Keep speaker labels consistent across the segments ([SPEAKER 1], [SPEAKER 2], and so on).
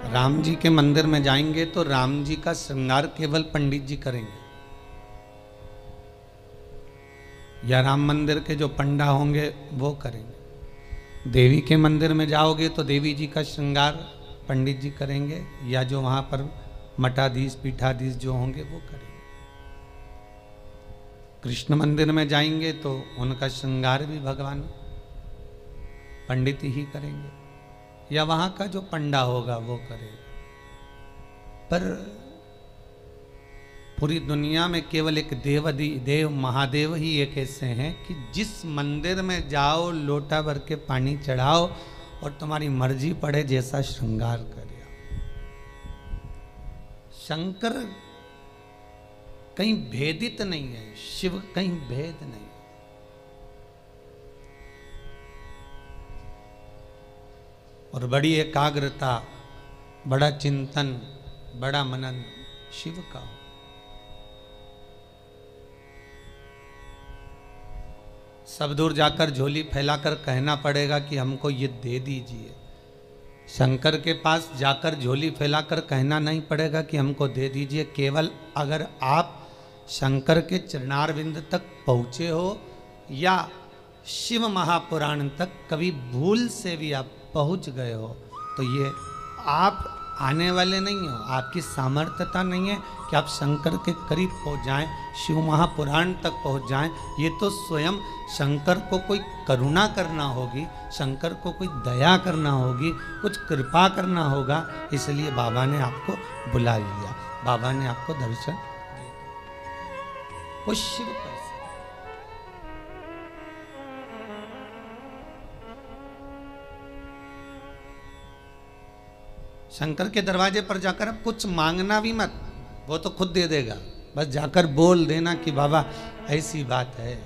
[SPEAKER 1] राम जी के मंदिर में जाएंगे तो राम जी का श्रृंगार केवल पंडित जी करेंगे, या राम मंदिर के जो पंडा होंगे वो करेंगे। देवी के मंदिर में जाओगे तो देवी जी का श्रृंगार पंडित जी करेंगे, या जो वहां पर मठाधीश पीठाधीश जो होंगे वो करेंगे। कृष्ण मंदिर में जाएंगे तो उनका श्रृंगार भी भगवान पंडित ही करेंगे, या वहां का जो पंडा होगा वो करेगा। पर पूरी दुनिया में केवल एक देव महादेव ही एक ऐसे हैं कि जिस मंदिर में जाओ लोटा भर के पानी चढ़ाओ और तुम्हारी मर्जी पड़े जैसा श्रृंगार करे। शंकर कहीं भेदित नहीं है, शिव कहीं भेद नहीं। और बड़ी एकाग्रता, बड़ा चिंतन, बड़ा मनन शिव का हो। सब दूर जाकर झोली फैलाकर कहना पड़ेगा कि हमको ये दे दीजिए। शंकर के पास जाकर झोली फैलाकर कहना नहीं पड़ेगा कि हमको दे दीजिए। केवल अगर आप शंकर के चरणारविंद तक पहुँचे हो या शिव महापुराण तक कभी भूल से भी आप पहुँच गए हो तो ये आप आने वाले नहीं हो, आपकी सामर्थ्यता नहीं है कि आप शंकर के करीब पहुँच जाएं, शिव महापुराण तक पहुँच जाएं। ये तो स्वयं शंकर को कोई करुणा करना होगी, शंकर को कोई दया करना होगी, कुछ कृपा करना होगा। इसलिए बाबा ने आपको बुला लिया, बाबा ने आपको दर्शन दिया। वो शिव कैसे? शंकर के दरवाजे पर जाकर अब कुछ मांगना भी मत, वो तो खुद दे देगा। बस जाकर बोल देना कि बाबा ऐसी बात है।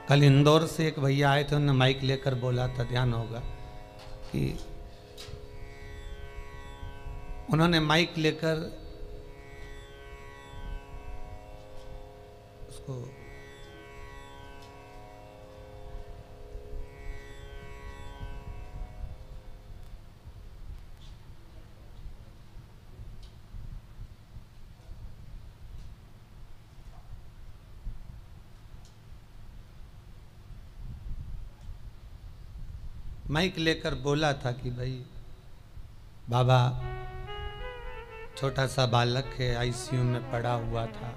[SPEAKER 1] कल इंदौर से एक भैया आए थे, उन्होंने माइक लेकर बोला था, ध्यान होगा कि उन्होंने माइक लेकर उसको माइक लेकर बोला था कि भाई बाबा छोटा सा बालक है, आईसीयू में पड़ा हुआ था,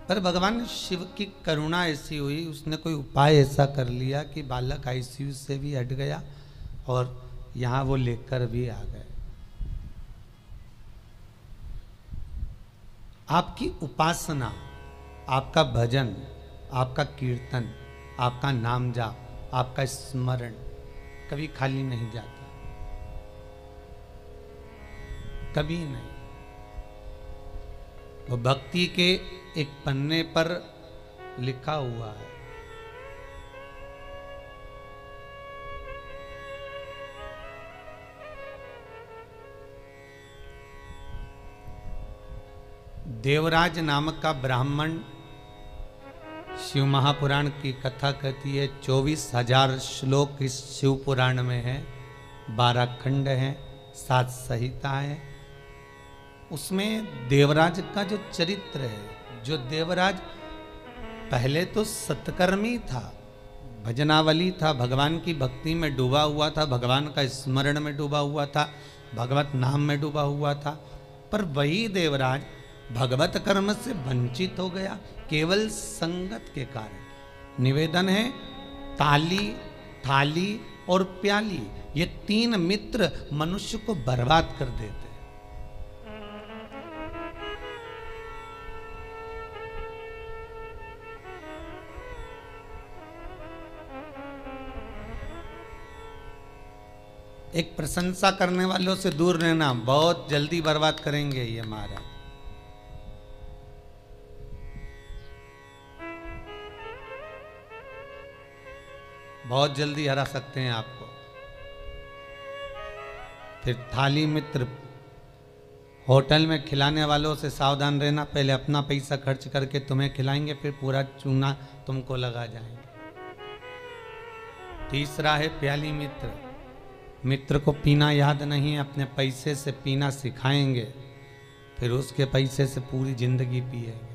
[SPEAKER 1] पर भगवान शिव की करुणा ऐसी हुई, उसने कोई उपाय ऐसा कर लिया कि बालक आईसीयू से भी हट गया और यहाँ वो लेकर भी आ गए। आपकी उपासना, आपका भजन, आपका कीर्तन, आपका नाम जाप, आपका स्मरण कभी खाली नहीं जाता, कभी नहीं। वो भक्ति के एक पन्ने पर लिखा हुआ है। देवराज नामक का ब्राह्मण शिव महापुराण की कथा कहती है। 24,000 श्लोक इस शिव पुराण में है, 12 खंड हैं, 7 संहिता है। उसमें देवराज का जो चरित्र है, जो देवराज पहले तो सत्कर्मी था, भजनावली था, भगवान की भक्ति में डूबा हुआ था, भगवान का स्मरण में डूबा हुआ था, भगवत नाम में डूबा हुआ था। पर वही देवराज भगवत कर्म से वंचित हो गया केवल संगत के कारण। निवेदन है, ताली, थाली और प्याली, ये 3 मित्र मनुष्य को बर्बाद कर देते हैं। एक प्रशंसा करने वालों से दूर रहना, बहुत जल्दी बर्बाद करेंगे ये महाराज। बहुत जल्दी हरा सकते हैं आपको। फिर थाली मित्र, होटल में खिलाने वालों से सावधान रहना, पहले अपना पैसा खर्च करके तुम्हें खिलाएंगे, फिर पूरा चूना तुमको लगा जाएंगे। तीसरा है प्याली मित्र। मित्र को पीना याद नहीं है, अपने पैसे से पीना सिखाएंगे, फिर उसके पैसे से पूरी जिंदगी पिएंगे।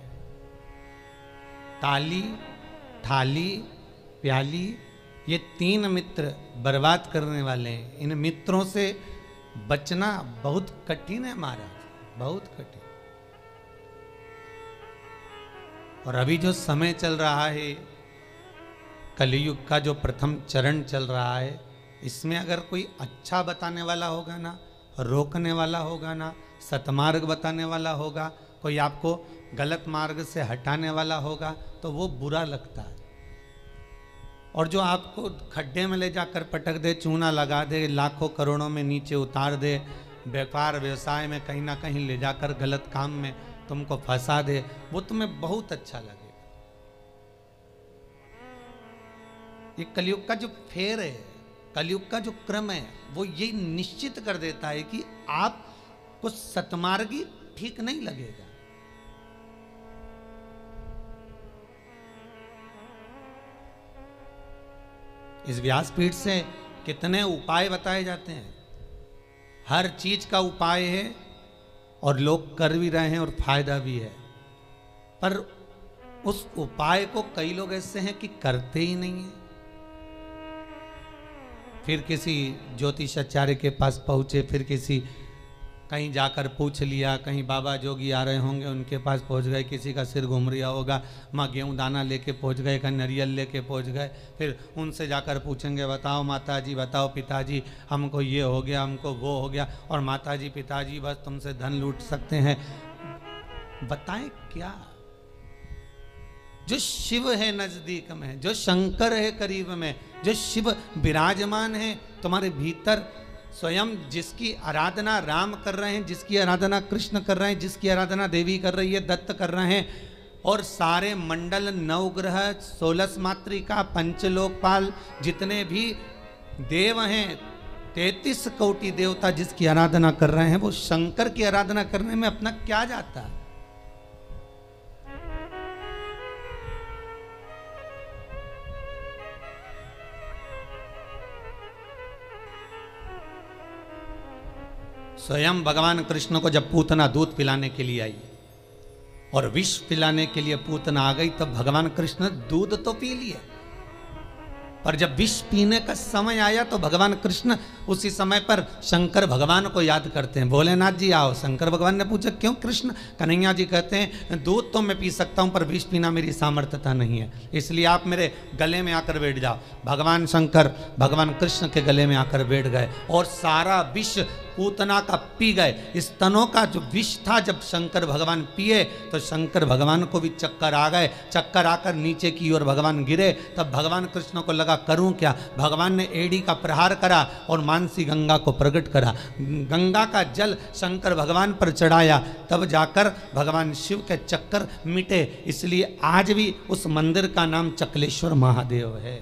[SPEAKER 1] ताली, थाली, प्याली, ये 3 मित्र बर्बाद करने वाले हैं। इन मित्रों से बचना बहुत कठिन है महाराज, बहुत कठिन। और अभी जो समय चल रहा है, कलयुग का जो प्रथम चरण चल रहा है, इसमें अगर कोई अच्छा बताने वाला होगा ना, रोकने वाला होगा ना, सतमार्ग बताने वाला होगा, कोई आपको गलत मार्ग से हटाने वाला होगा, तो वो बुरा लगता है। और जो आपको खड्डे में ले जाकर पटक दे, चूना लगा दे, लाखों करोड़ों में नीचे उतार दे, व्यापार व्यवसाय में कहीं ना कहीं ले जाकर गलत काम में तुमको फंसा दे, वो तुम्हें बहुत अच्छा लगेगा। ये कलयुग का जो फेर है, कलयुग का जो क्रम है, वो ये निश्चित कर देता है कि आपको सतमार्गी ठीक नहीं लगेगा। इस व्यासपीठ से कितने उपाय बताए जाते हैं, हर चीज का उपाय है और लोग कर भी रहे हैं और फायदा भी है, पर उस उपाय को कई लोग ऐसे हैं कि करते ही नहीं है। फिर किसी ज्योतिषाचार्य के पास पहुंचे, फिर किसी कहीं जाकर पूछ लिया, कहीं बाबा जोगी आ रहे होंगे उनके पास पहुंच गए, किसी का सिर घूम रहा होगा, माँ गेहूँ दाना लेके पहुंच गए, कहीं नारियल लेके पहुंच गए, फिर उनसे जाकर पूछेंगे, बताओ माता जी, बताओ पिताजी, हमको ये हो गया, हमको वो हो गया, और माता जी पिताजी बस तुमसे धन लूट सकते हैं। बताएं क्या? जो शिव है नजदीक में, जो शंकर है करीब में, जो शिव विराजमान है तुम्हारे भीतर, स्वयं जिसकी आराधना राम कर रहे हैं, जिसकी आराधना कृष्ण कर रहे हैं, जिसकी आराधना देवी कर रही है, दत्त कर रहे हैं, और सारे मंडल, नवग्रह, 16 मातृका, पंचलोकपाल, जितने भी देव हैं, 33 कोटि देवता जिसकी आराधना कर रहे हैं, वो शंकर की आराधना करने में अपना क्या जाता है? स्वयं भगवान कृष्ण को जब पूतना दूध पिलाने के लिए आई और विष पिलाने के लिए पूतना आ गई, तब भगवान कृष्ण दूध तो पी लिए, पर जब विष पीने का समय आया तो भगवान कृष्ण उसी समय पर शंकर भगवान को याद करते हैं। भोलेनाथ जी आओ। शंकर भगवान ने पूछा क्यों कृष्ण? कन्हैया जी कहते हैं दूध तो मैं पी सकता हूं, पर विष पीना मेरी सामर्थ्यता नहीं है, इसलिए आप मेरे गले में आकर बैठ जाओ। भगवान शंकर भगवान कृष्ण के गले में आकर बैठ गए और सारा विष पूतना का पी गए। स्तनों का जो विष था जब शंकर भगवान पिए तो शंकर भगवान को भी चक्कर आ गए। चक्कर आकर नीचे की ओर भगवान गिरे। तब भगवान कृष्ण को लगा करूं क्या? भगवान ने एड़ी का प्रहार करा और मानसी गंगा को प्रकट करा। गंगा का जल शंकर भगवान पर चढ़ाया, तब जाकर भगवान शिव के चक्कर मिटे। इसलिए आज भी उस मंदिर का नाम चकलेश्वर महादेव है।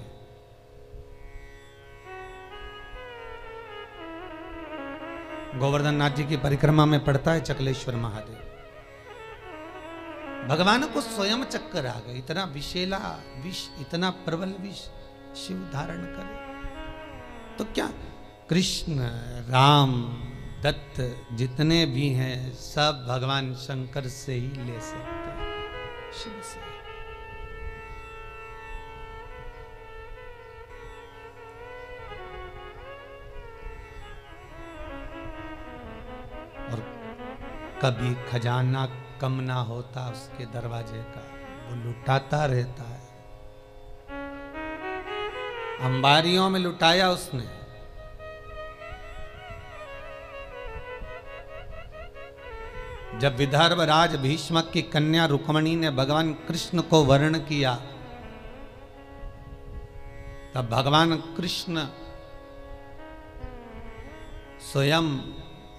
[SPEAKER 1] गोवर्धन नाथ जी की परिक्रमा में पड़ता है चकलेश्वर महादेव। भगवान को स्वयं चक्कर आ गए। इतना विषैला विष, इतना प्रबल विष शिव धारण करे तो क्या? कृष्ण, राम, दत्त जितने भी हैं सब भगवान शंकर से ही ले सकते हैं, शिव से। और कभी खजाना कम ना होता उसके दरवाजे का, वो लुटाता रहता है। अंबारियों में लुटाया उसने। जब विदर्भ राज भीष्मक की कन्या रुक्मणी ने भगवान कृष्ण को वर्ण किया, तब भगवान कृष्ण स्वयं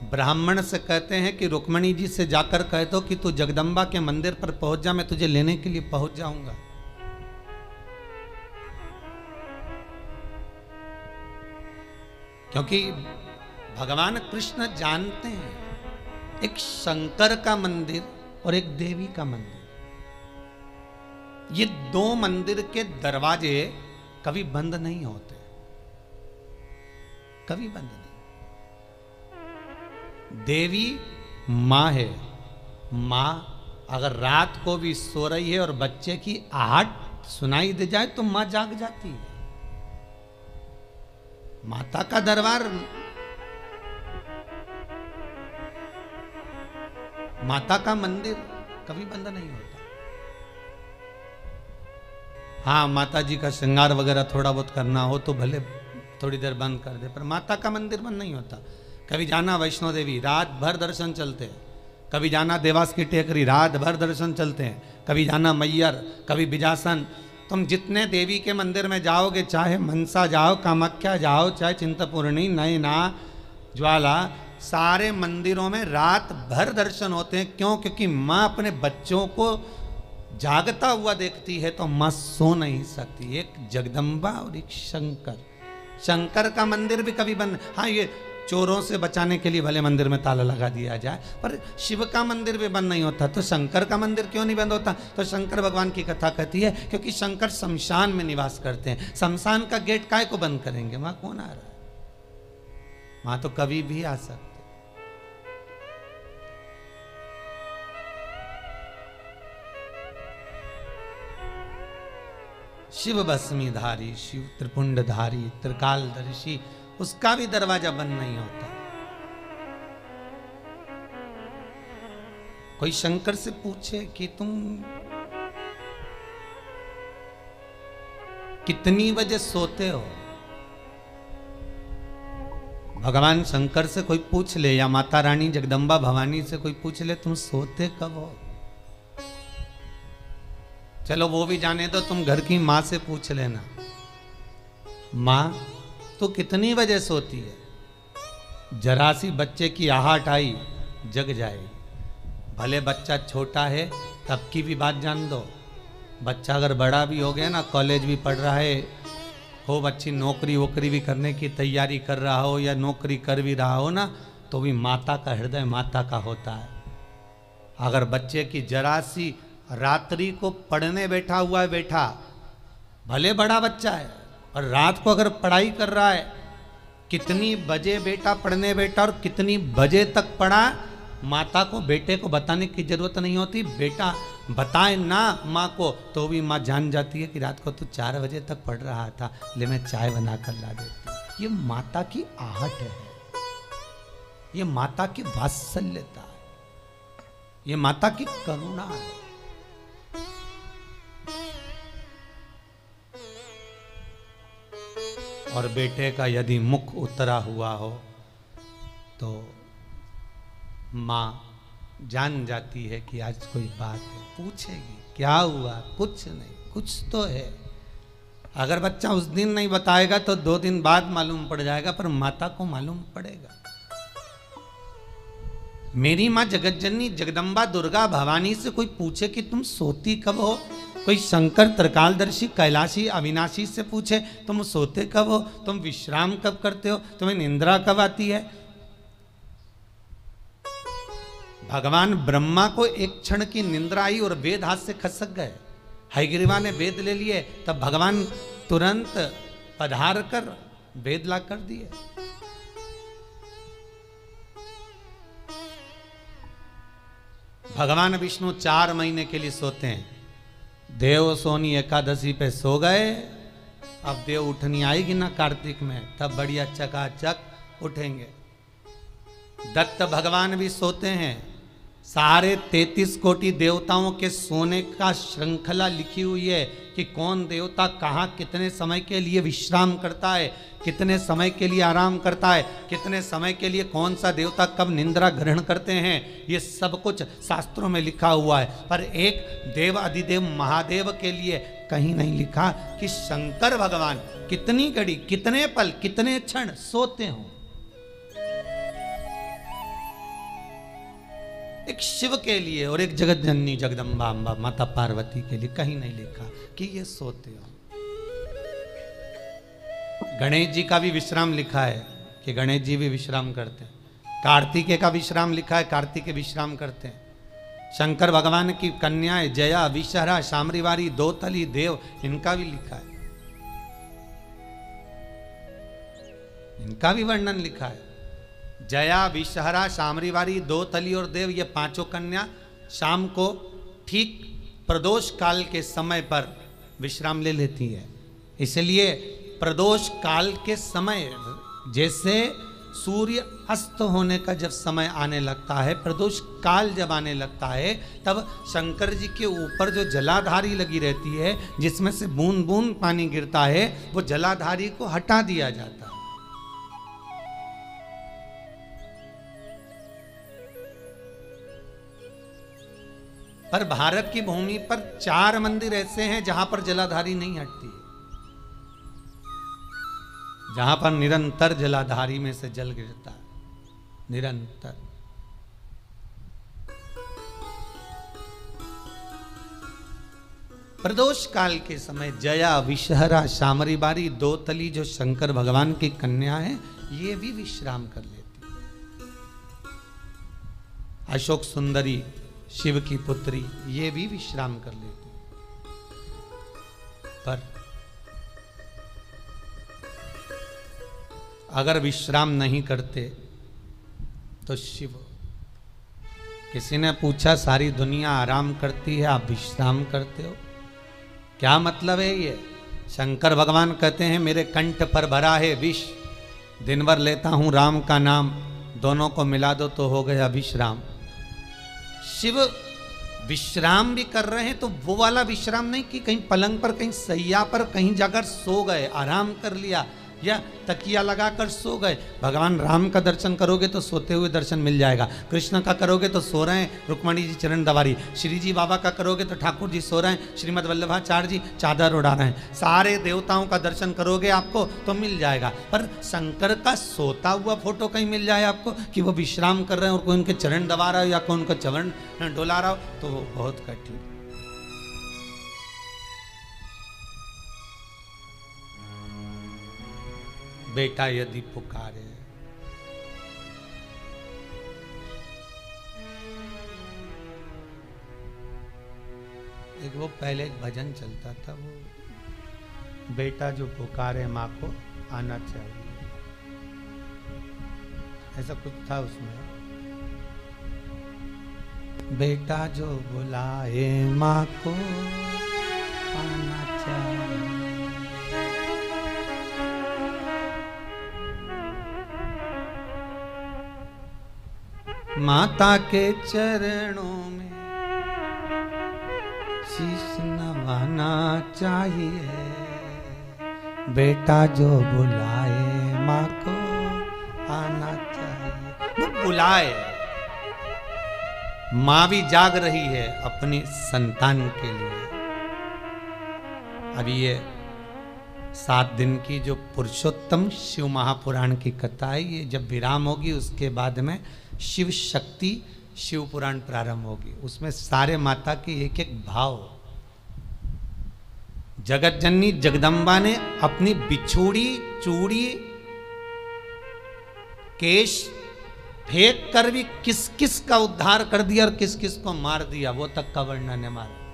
[SPEAKER 1] ब्राह्मण से कहते हैं कि रुक्मणी जी से जाकर कह दो कि तू जगदम्बा के मंदिर पर पहुंच जा, मैं तुझे लेने के लिए पहुंच जाऊंगा। क्योंकि भगवान कृष्ण जानते हैं एक शंकर का मंदिर और एक देवी का मंदिर, ये दो मंदिर के दरवाजे कभी बंद नहीं होते, कभी बंद नहीं। देवी मां है, मां अगर रात को भी सो रही है और बच्चे की आहट सुनाई दे जाए तो मां जाग जाती है। माता का दरबार, माता का मंदिर कभी बंद नहीं होता। हाँ, माता जी का श्रृंगार वगैरह थोड़ा बहुत करना हो तो भले थोड़ी देर बंद कर दे, पर माता का मंदिर बंद नहीं होता। कभी जाना वैष्णो देवी, रात भर दर्शन चलते हैं। कभी जाना देवास की टेकरी, रात भर दर्शन चलते हैं। कभी जाना मैयर, कभी बिजासन। तुम जितने देवी के मंदिर में जाओगे, चाहे मनसा जाओ, कामाख्या जाओ, चाहे चिंतपूर्णी, नैना, ज्वाला, सारे मंदिरों में रात भर दर्शन होते हैं। क्यों? क्योंकि माँ अपने बच्चों को जागता हुआ देखती है तो माँ सो नहीं सकती। एक जगदम्बा और एक शंकर। शंकर का मंदिर भी कभी बंद, हाँ ये चोरों से बचाने के लिए भले मंदिर में ताला लगा दिया जाए, पर शिव का मंदिर भी बंद नहीं होता। तो शंकर का मंदिर क्यों नहीं बंद होता? तो शंकर भगवान की कथा कहती है क्योंकि शंकर शमशान में निवास करते हैं। शमशान का गेट काय को बंद करेंगे? वहां कौन आ रहा है? वहां तो कभी भी आ सकते। शिव भस्मीधारी, शिव त्रिपुंडधारी, त्रिकालदर्शी, उसका भी दरवाजा बंद नहीं होता। कोई शंकर से पूछे कि तुम कितनी बजे सोते हो? भगवान शंकर से कोई पूछ ले या माता रानी जगदम्बा भवानी से कोई पूछ ले तुम सोते कब हो? चलो वो भी जाने दो, तुम घर की माँ से पूछ लेना, माँ तो कितनी बजे सोती है? जरा सी बच्चे की आहट आई जग जाएगी। भले बच्चा छोटा है तब की भी बात जान दो। बच्चा अगर बड़ा भी हो गया ना, कॉलेज भी पढ़ रहा है, खूब अच्छी नौकरी वोकरी भी करने की तैयारी कर रहा हो या नौकरी कर भी रहा हो ना, तो भी माता का हृदय माता का होता है। अगर बच्चे की जरा सी रात्रि को पढ़ने बैठा हुआ है, बैठा भले बड़ा बच्चा है और रात को अगर पढ़ाई कर रहा है, कितनी बजे बेटा पढ़ने बैठा और कितनी बजे तक पढ़ा, माता को बेटे को बताने की जरूरत नहीं होती। बेटा बताए ना माँ को तो भी माँ जान जाती है कि रात को तू 4 बजे तक पढ़ रहा था, ले मैं चाय बना कर ला देती। ये माता की आहट है, ये माता की वात्सल्यता है, ये माता की करुणा है। और बेटे का यदि मुख उतरा हुआ हो तो माँ जान जाती है कि आज कोई बात है, पूछेगी क्या हुआ, कुछ नहीं, कुछ तो है। अगर बच्चा उस दिन नहीं बताएगा तो 2 दिन बाद मालूम पड़ जाएगा, पर माता को मालूम पड़ेगा। मेरी माँ जगतजननी जगदम्बा दुर्गा भवानी से कोई पूछे कि तुम सोती कब हो, कोई शंकर त्रिकालदर्शी कैलाशी अविनाशी से पूछे तुम सोते कब हो, तुम विश्राम कब करते हो, तुम्हें निंद्रा कब आती है। भगवान ब्रह्मा को एक क्षण की निंद्रा आई और वेद हाथ से खसक गए। हयग्रीवा ने वेद ले लिए, तब भगवान तुरंत पधार कर वेद ला कर दिए। भगवान विष्णु 4 महीने के लिए सोते हैं। देव सोनी एकादशी पे सो गए, अब देव उठनी आएगी ना कार्तिक में, तब बढ़िया चकाचक उठेंगे। दत्त भगवान भी सोते हैं। सारे 33 कोटि देवताओं के सोने का श्रृंखला लिखी हुई है कि कौन देवता कहाँ कितने समय के लिए विश्राम करता है, कितने समय के लिए आराम करता है, कितने समय के लिए कौन सा देवता कब निंद्रा ग्रहण करते हैं, ये सब कुछ शास्त्रों में लिखा हुआ है। पर एक देव अधिदेव महादेव के लिए कहीं नहीं लिखा कि शंकर भगवान कितनी घड़ी, कितने पल, कितने क्षण सोते हों। एक शिव के लिए और एक जगत जननी जगदम्बा अम्बा माता पार्वती के लिए कहीं नहीं लिखा कि ये सोते हो। गणेश जी का भी विश्राम लिखा है कि गणेश जी भी विश्राम करते हैं। कार्तिकेय का विश्राम लिखा है, कार्तिकेय विश्राम करते हैं। शंकर भगवान की कन्याएं जया, विषहरा, शामरीवारी, दोतली, देव, इनका भी लिखा है, इनका भी वर्णन लिखा है। जया, विषहरा, शामरीवारी, दोतली और देव, ये पांचों कन्या शाम को ठीक प्रदोष काल के समय पर विश्राम ले लेती है। इसलिए प्रदोष काल के समय, जैसे सूर्य अस्त होने का जब समय आने लगता है, प्रदोष काल जब आने लगता है, तब शंकर जी के ऊपर जो जलाधारी लगी रहती है, जिसमें से बूंद बूंद पानी गिरता है, वो जलाधारी को हटा दिया जाता है। पर भारत की भूमि पर 4 मंदिर ऐसे हैं जहां पर जलाधारी नहीं हटती, जहां पर निरंतर जलाधारी में से जल गिरता है, निरंतर। प्रदोष काल के समय जया, विषहरा, शामरीवारी, दोतली जो शंकर भगवान की कन्या है, ये भी विश्राम कर लेती है। अशोक सुंदरी, शिव की पुत्री, ये भी विश्राम कर लेती। पर अगर विश्राम नहीं करते तो शिव, किसी ने पूछा सारी दुनिया आराम करती है, आप विश्राम करते हो, क्या मतलब है ये? शंकर भगवान कहते हैं मेरे कंठ पर भरा है विष, दिन भर लेता हूं राम का नाम, दोनों को मिला दो तो हो गया विश्राम। शिव विश्राम भी कर रहे हैं तो वो वाला विश्राम नहीं कि कहीं पलंग पर, कहीं सैया पर, कहीं जाकर सो गए, आराम कर लिया या तकिया लगाकर सो गए। भगवान राम का दर्शन करोगे तो सोते हुए दर्शन मिल जाएगा, कृष्ण का करोगे तो सो रहे हैं रुक्मणी जी चरण दबारी, श्री जी बाबा का करोगे तो ठाकुर जी सो रहे हैं, श्रीमद वल्लभाचार्य जी चादर उड़ा रहे हैं, सारे देवताओं का दर्शन करोगे आपको तो मिल जाएगा। पर शंकर का सोता हुआ फोटो कहीं मिल जाए आपको कि वो विश्राम कर रहे हैं और कोई उनके चरण दबा रहा हो या कोई उनका चरण डोला रहा हो, तो वो बहुत कठिन। बेटा यदि पुकारे, एक वो पहले एक भजन चलता था, वो बेटा जो पुकारे माँ को आना चाहिए, ऐसा कुछ था उसमें। बेटा जो बुलाए माँ को आना चाहिए। माता के चरणों में शीश नवाना चाहिए, बेटा जो बुलाए माँ को आना चाहिए। वो बुलाए, माँ भी जाग रही है अपनी संतान के लिए। अभी ये 7 दिन की जो पुरुषोत्तम शिव महापुराण की कथा है, ये जब विराम होगी उसके बाद में शिव शक्ति शिव पुराण प्रारंभ होगी। उसमें सारे माता के एक एक भाव, जगत जननी जगदम्बा ने अपनी बिछोड़ी चूड़ी केश फेंक कर भी किस किस का उद्धार कर दिया और किस किस को मार दिया, वो तक का वर्णन है मारा।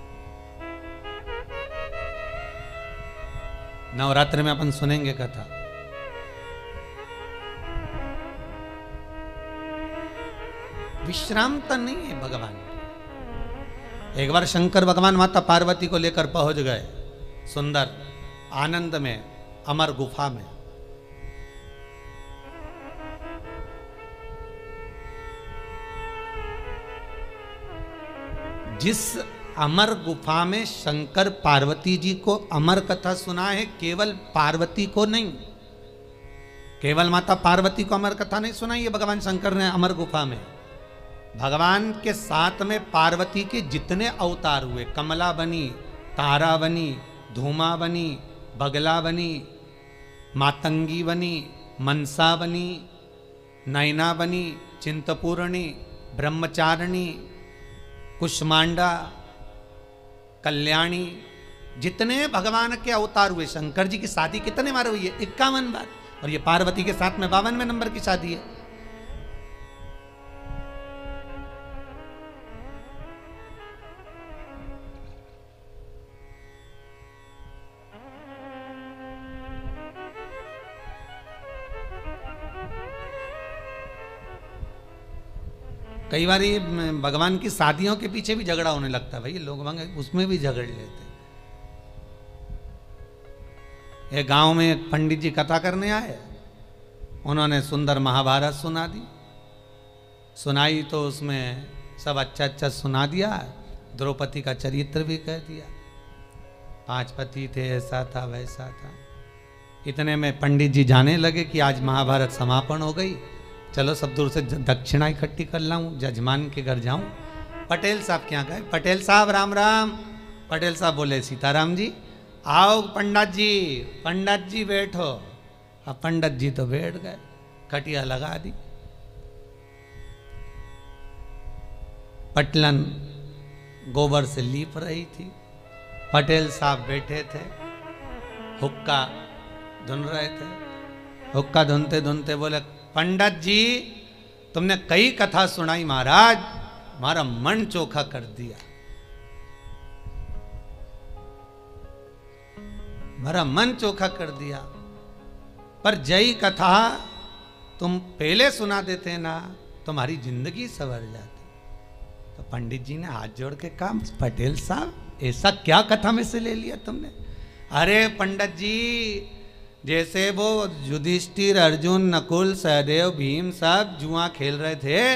[SPEAKER 1] नवरात्र में अपन सुनेंगे कथा। विश्रामता नहीं है भगवान की। एक बार शंकर भगवान माता पार्वती को लेकर पहुंच गए सुंदर आनंद में, अमर गुफा में। जिस अमर गुफा में शंकर पार्वती जी को अमर कथा सुना है, केवल पार्वती को नहीं, केवल माता पार्वती को अमर कथा नहीं सुनाई है भगवान शंकर ने अमर गुफा में। भगवान के साथ में पार्वती के जितने अवतार हुए, कमला बनी, तारा बनी, धूमा बनी, बगला बनी, मातंगी बनी, मनसा बनी, नैना बनी, चिंतपूर्णी, ब्रह्मचारिणी, कुष्मांडा, कल्याणी, जितने भगवान के अवतार हुए। शंकर जी की शादी कितने बार हुई है? 51 बार। और ये पार्वती के साथ में 52वें नंबर की शादी है। कई बार ये भगवान की शादियों के पीछे भी झगड़ा होने लगता है भाई, लोग उसमें भी झगड़ लेते। एक गांव में एक पंडित जी कथा करने आए, उन्होंने सुंदर महाभारत सुना दी। सुनाई तो उसमें सब अच्छा अच्छा सुना दिया, द्रौपदी का चरित्र भी कह दिया, 5 पति थे, ऐसा था वैसा था। इतने में पंडित जी जाने लगे कि आज महाभारत समापन हो गई, चलो सब दूर से दक्षिणा इकट्ठी कर लाऊं, जजमान के घर जाऊं। पटेल साहब क्या गए, पटेल साहब राम राम। पटेल साहब बोले सीताराम जी आओ। पंडित जी बैठो। अब पंडित जी तो बैठ गए, खटिया लगा दी, पटलन गोबर से लीप रही थी, पटेल साहब बैठे थे, हुक्का धुन रहे थे। हुक्का धुनते धुनते बोले पंडित जी तुमने कई कथा सुनाई महाराज, हमारा मन चोखा कर दिया, हमारा मन चोखा कर दिया, पर जय कथा तुम पहले सुना देते ना तुम्हारी जिंदगी संवर जाती। तो पंडित जी ने हाथ जोड़ के कहा पटेल साहब ऐसा क्या कथा में से ले लिया तुमने? अरे पंडित जी जैसे वो युधिष्ठिर अर्जुन नकुल सहदेव भीम सब जुआ खेल रहे थे,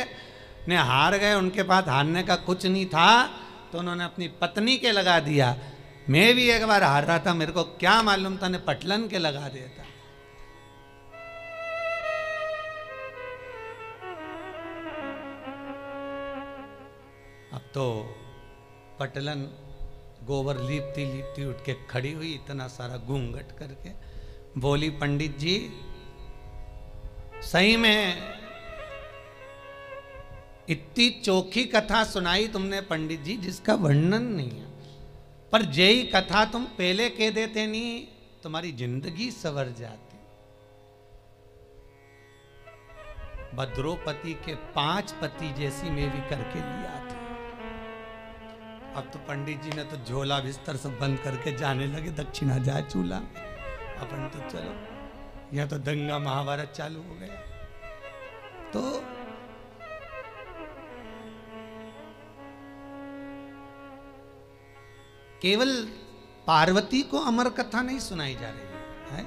[SPEAKER 1] ने हार गए, उनके पास हारने का कुछ नहीं था, तो उन्होंने अपनी पत्नी के लगा दिया। मैं भी एक बार हार रहा था, मेरे को क्या मालूम था, ने पटलन के लगा दिया था। अब तो पटलन गोबर लीपती लीपती उठ के खड़ी हुई, इतना सारा घूंघट करके बोली पंडित जी सही में इतनी चोखी कथा सुनाई तुमने पंडित जी जिसका वर्णन नहीं है, पर जय कथा तुम पहले कह देते नहीं तुम्हारी जिंदगी संवर जाती। द्रौपदी के 5 पति जैसी मैं भी करके लिया था। अब तो पंडित जी ने तो झोला बिस्तर सब बंद करके जाने लगे, दक्षिणा जाए चूल्हा, अपन तो चलो, यह तो दंगा महाभारत चालू हो गया। तो केवल पार्वती को अमर कथा नहीं सुनाई जा रही है,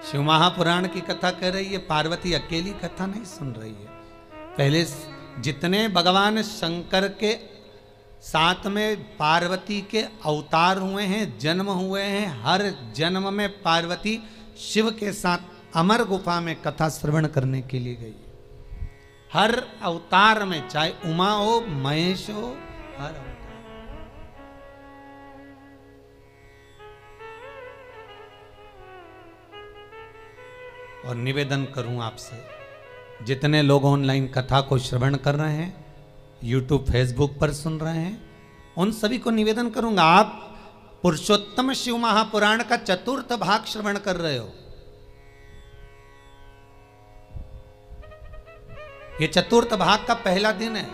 [SPEAKER 1] शिव महापुराण की कथा कह रही है, पार्वती अकेली कथा नहीं सुन रही है। पहले जितने भगवान शंकर के साथ में पार्वती के अवतार हुए हैं, जन्म हुए हैं, हर जन्म में पार्वती शिव के साथ अमर गुफा में कथा श्रवण करने के लिए गई। हर अवतार में, चाहे उमा हो महेश हो, हर अवतार। और निवेदन करूं आपसे, जितने लोग ऑनलाइन कथा को श्रवण कर रहे हैं, यूट्यूब फेसबुक पर सुन रहे हैं, उन सभी को निवेदन करूंगा, आप पुरुषोत्तम शिव महापुराण का 4th भाग श्रवण कर रहे हो। ये 4th भाग का पहला दिन है।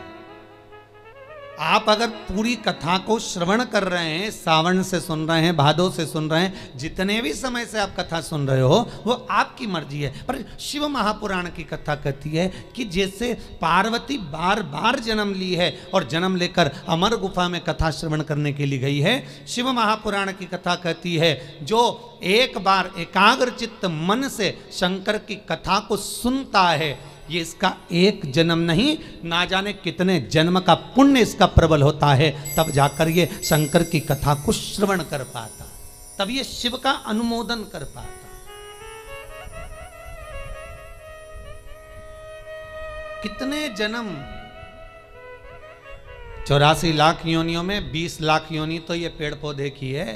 [SPEAKER 1] आप अगर पूरी कथा को श्रवण कर रहे हैं, सावन से सुन रहे हैं, भादो से सुन रहे हैं, जितने भी समय से आप कथा सुन रहे हो वो आपकी मर्जी है। पर शिव महापुराण की कथा कहती है कि जैसे पार्वती बार बार जन्म ली है और जन्म लेकर अमर गुफा में कथा श्रवण करने के लिए गई है, शिव महापुराण की कथा कहती है जो एक बार एकाग्र चित्त मन से शंकर की कथा को सुनता है, ये इसका एक जन्म नहीं, ना जाने कितने जन्म का पुण्य इसका प्रबल होता है, तब जाकर ये शंकर की कथा को श्रवण कर पाता, तब ये शिव का अनुमोदन कर पाता। कितने जन्म, 84 लाख योनियों में 20 लाख योनि तो ये पेड़ पौधे की है।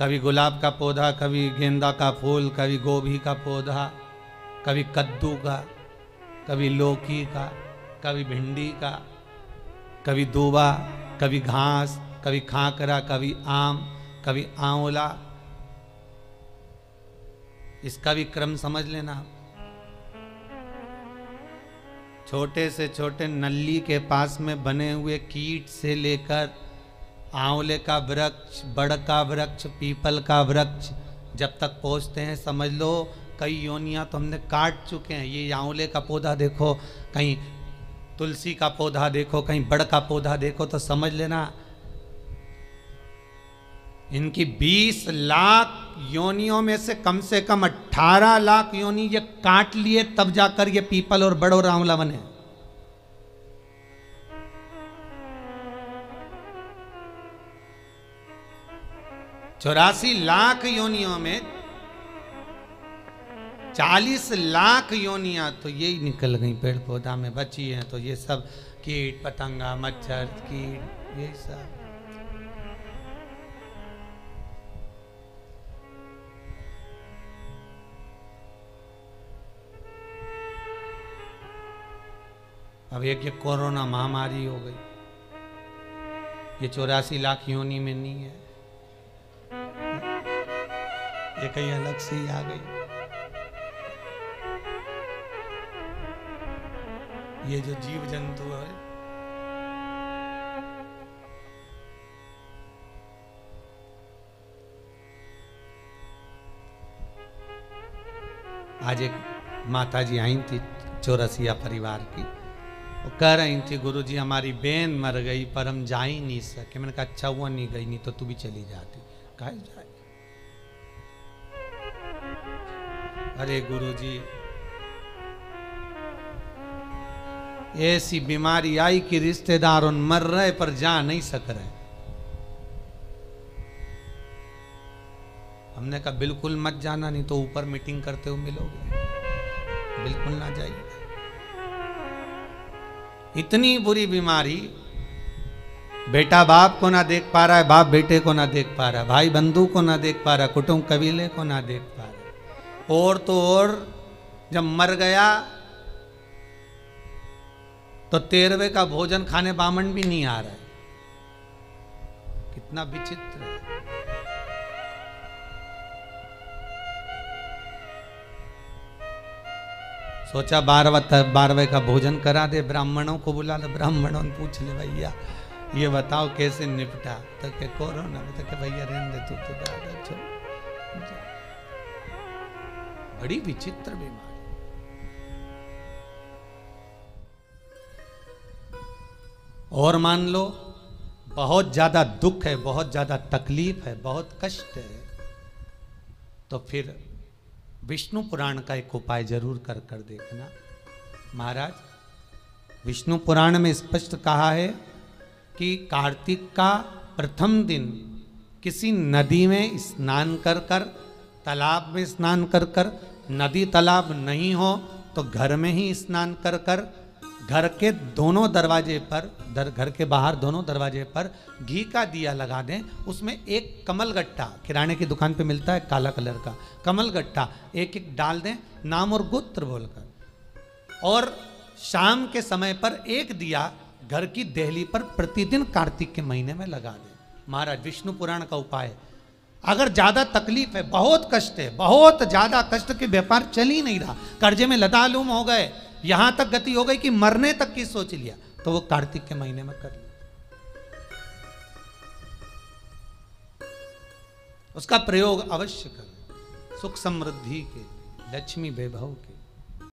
[SPEAKER 1] कभी गुलाब का पौधा, कभी गेंदा का फूल, कभी गोभी का पौधा, कभी कद्दू का, कभी लौकी का, कभी भिंडी का, कभी दूबा, कभी घास, कभी खाकरा, कभी आम, कभी आंवला। इसका भी क्रम समझ लेना। छोटे से छोटे नल्ली के पास में बने हुए कीट से लेकर आंवले का वृक्ष, बड़ का वृक्ष, पीपल का वृक्ष, जब तक पहुंचते हैं समझ लो कई योनियां तो हमने काट चुके हैं। ये आंवले का पौधा देखो, कहीं तुलसी का पौधा देखो, कहीं बड़ का पौधा देखो, तो समझ लेना इनकी 20 लाख योनियों में से कम 18 लाख योनि ये काट लिए, तब जाकर ये पीपल और बड़ और आंवला बने। चौरासी लाख योनियों में 40 लाख योनियां तो यही निकल गई पेड़ पौधा में बची हैं। तो ये सब कीट पतंगा, मच्छर, कीट, यही सब। अब एक ये कोरोना महामारी हो गई, ये 84 लाख योनि में नहीं है, ये कहीं अलग से ही आ गई। ये जो जीव जंतु है, आज एक माता जी आई थी चौरसिया परिवार की, वो कह रही थी गुरुजी हमारी बहन मर गई पर हम जा ही नहीं सके। मैंने कहा अच्छा हुआ नहीं गई, नहीं तो तू भी चली जाती। काहे जाए? अरे गुरुजी ऐसी बीमारी आई कि रिश्तेदार उन मर रहे पर जा नहीं सक रहे। हमने कहा बिल्कुल मत जाना, नहीं तो ऊपर मीटिंग करते हुए मिलोगे, बिल्कुल ना जाइए। इतनी बुरी बीमारी, बेटा बाप को ना देख पा रहा है, बाप बेटे को ना देख पा रहा है, भाई बंधु को ना देख पा रहा है, कुटुंब कबीले को ना देख पा रहा है। और तो और जब मर गया तो 13वें का भोजन खाने बामन भी नहीं आ रहा है। कितना विचित्र है। सोचा 12वें का भोजन करा दे, ब्राह्मणों को बुला ले, ब्राह्मणों ने पूछ ले भैया ये बताओ कैसे निपटा, तो के कोरोना में, तो के भैया रहने दे तू तो दादा छोड़। बड़ी विचित्र बीमारी। और मान लो बहुत ज्यादा दुख है, बहुत ज्यादा तकलीफ है, बहुत कष्ट है, तो फिर विष्णु पुराण का एक उपाय जरूर कर कर देखना। महाराज विष्णु पुराण में स्पष्ट कहा है कि कार्तिक का प्रथम दिन किसी नदी में स्नान कर कर, तालाब में स्नान कर कर, नदी तालाब नहीं हो तो घर में ही स्नान कर कर, घर के दोनों दरवाजे पर, घर के बाहर दोनों दरवाजे पर घी का दिया लगा दें, उसमें एक कमल गट्टा, किराने की दुकान पे मिलता है काला कलर का कमल गट्टा, एक एक डाल दें नाम और गोत्र बोलकर, और शाम के समय पर एक दिया घर की देहली पर प्रतिदिन कार्तिक के महीने में लगा दें। महाराज विष्णु पुराण का उपाय है। अगर ज्यादा तकलीफ है, बहुत कष्ट है, बहुत ज्यादा कष्ट के, व्यापार चल ही नहीं रहा, कर्जे में लदालूम हो गए, यहां तक गति हो गई कि मरने तक की सोच लिया, तो वो कार्तिक के महीने में कर लिया। उसका प्रयोग अवश्य करें, सुख समृद्धि के, लक्ष्मी वैभव के।